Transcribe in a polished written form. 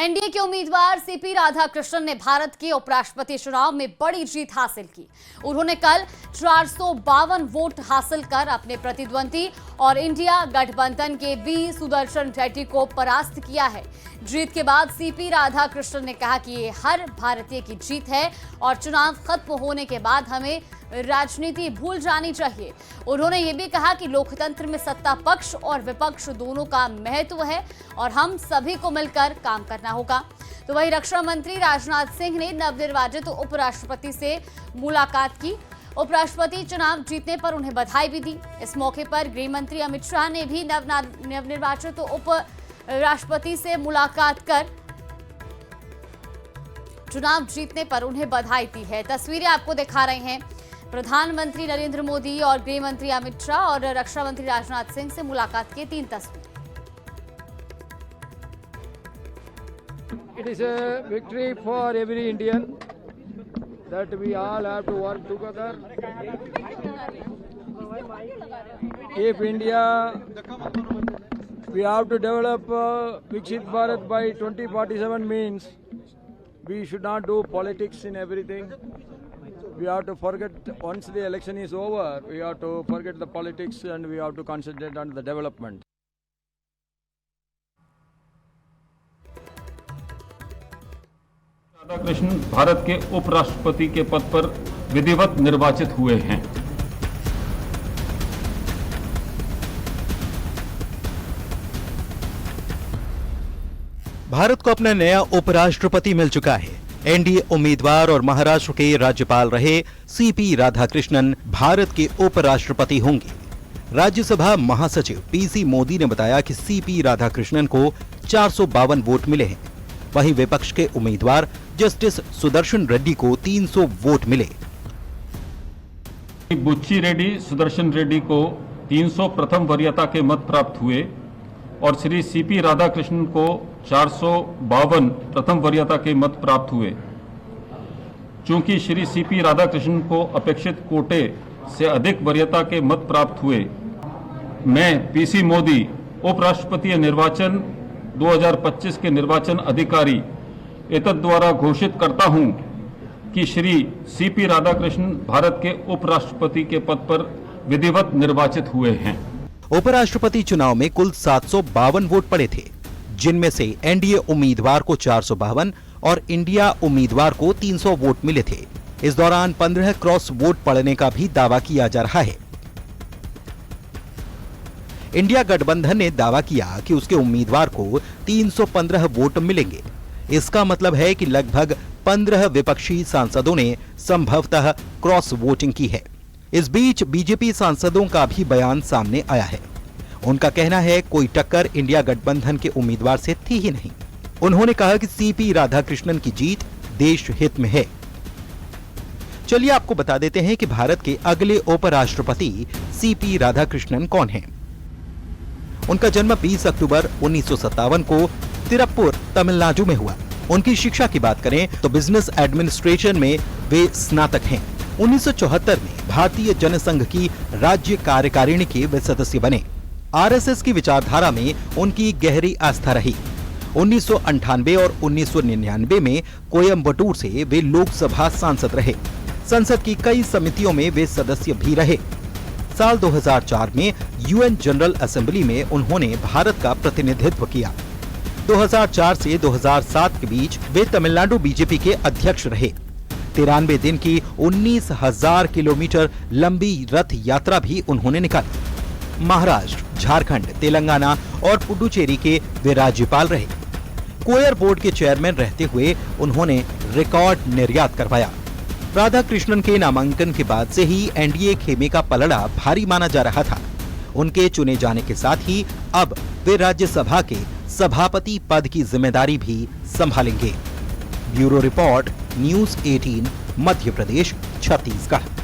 NDA के उम्मीदवार CP Radhakrishnan ने भारत के उपराष्ट्रपति चुनाव में बड़ी जीत हासिल की। उन्होंने कल 452 वोट हासिल कर अपने प्रतिद्वंदी और इंडिया गठबंधन के वी सुदर्शन रेड्डी को परास्त किया है। जीत के बाद सीपी राधाकृष्णन ने कहा कि ये हर भारतीय की जीत है और चुनाव खत्म होने के बाद हमें राजनीति भूल जानी चाहिए। उन्होंने ये भी कहा कि लोकतंत्र में सत्ता पक्ष और विपक्ष दोनों का महत्व है और हम सभी को मिलकर काम करना होगा। तो वहीं रक्षा मंत्री राजनाथ सिंह ने नवनिर्वाचित उपराष्ट्रपति से मुलाकात की। उपराष्ट्रपति चुनाव जीतने पर उन्हें बधाई भी दी। इस मौके पर गृह मंत्री अमित शाह ने भी नवनिर्वाचित उपराष्ट्रपति से मुलाकात कर चुनाव जीतने पर उन्हें बधाई दी है। तस्वीरें आपको दिखा रहे हैं प्रधानमंत्री नरेंद्र मोदी और गृह मंत्री अमित शाह और रक्षा मंत्री राजनाथ सिंह से मुलाकात की 3 तस्वीरें। It is a victory for every Indian that we all have to work together. If India, we have to develop Viksit Bharat by 2047 means we should not do politics in everything. We have to forget, once the election is over, we have to forget the politics and we have to concentrate on the development. Radhakrishnan Bharat के उपराष्ट्रपति के पद पर विधिवत निर्वाचित हुए हैं। भारत को अपना नया उपराष्ट्रपति मिल चुका है। एनडीए उम्मीदवार और महाराष्ट्र के राज्यपाल रहे सीपी राधाकृष्णन भारत के उपराष्ट्रपति होंगे। राज्यसभा महासचिव पीसी मोदी ने बताया कि सीपी राधाकृष्णन को 452 वोट मिले हैं। वहीं विपक्ष के उम्मीदवार जस्टिस सुदर्शन रेड्डी को 300 वोट मिले। बुच्ची रेड्डी सुदर्शन रेड्डी को 300 प्रथम वरीयता के मत प्राप्त हुए और श्री सीपी राधाकृष्णन को 452 प्रथम वरीयता के मत प्राप्त हुए। चूंकि श्री सीपी राधाकृष्णन को अपेक्षित कोटे से अधिक वरीयता के मत प्राप्त हुए, मैं पीसी मोदी उपराष्ट्रपति निर्वाचन 2025 के निर्वाचन अधिकारी एतद द्वारा घोषित करता हूं कि श्री सीपी राधाकृष्णन भारत के उपराष्ट्रपति के पद पर विधिवत निर्वाचित हुए हैं। उपराष्ट्रपति चुनाव में कुल 752 वोट पड़े थे, जिनमें से एनडीए उम्मीदवार को 452 और इंडिया उम्मीदवार को 300 वोट मिले थे। इस दौरान 15 क्रॉस वोट पड़ने का भी दावा किया जा रहा है। इंडिया गठबंधन ने दावा किया कि उसके उम्मीदवार को 315 वोट मिलेंगे। इसका मतलब है कि लगभग 15 विपक्षी सांसदों ने संभवतः क्रॉस वोटिंग की है। इस बीच बीजेपी सांसदों का भी बयान सामने आया है। उनका कहना है कोई टक्कर इंडिया गठबंधन के उम्मीदवार से थी ही नहीं। उन्होंने कहा कि सीपी राधाकृष्णन की जीत देश हित में है। चलिए आपको बता देते हैं कि भारत के अगले उपराष्ट्रपति सीपी राधाकृष्णन कौन हैं। उनका जन्म 20 अक्टूबर 1957 को तिरुप्पुर तमिलनाडु में हुआ। उनकी शिक्षा की बात करें तो बिजनेस एडमिनिस्ट्रेशन में वे स्नातक हैं। 1974 में भारतीय जनसंघ की राज्य कार्यकारिणी के वे सदस्य बने। आरएसएस की विचारधारा में उनकी गहरी आस्था रही। 1998 और 1999 में कोयम्बटूर से वे लोकसभा सांसद रहे। संसद की कई समितियों में वे सदस्य भी रहे। साल 2004 में यूएन जनरल असेंबली में उन्होंने भारत का प्रतिनिधित्व किया। 2004 से 2007 के बीच वे तमिलनाडु बीजेपी के अध्यक्ष रहे। 93 दिन की 19,000 किलोमीटर लंबी रथ यात्रा भी उन्होंने निकाली। महाराष्ट्र, झारखंड, तेलंगाना और पुडुचेरी के वे राज्यपाल रहे। कोयर बोर्ड के चेयरमैन रहते हुए उन्होंने रिकॉर्ड निर्यात करवाया। राधाकृष्णन के नामांकन के बाद से ही एनडीए खेमे का पलड़ा भारी माना जा रहा था। उनके चुने जाने के साथ ही अब वे राज्यसभा के सभापति पद की जिम्मेदारी भी संभालेंगे। Bureau report, news 18, Madhya Pradesh, Chhattisgarh.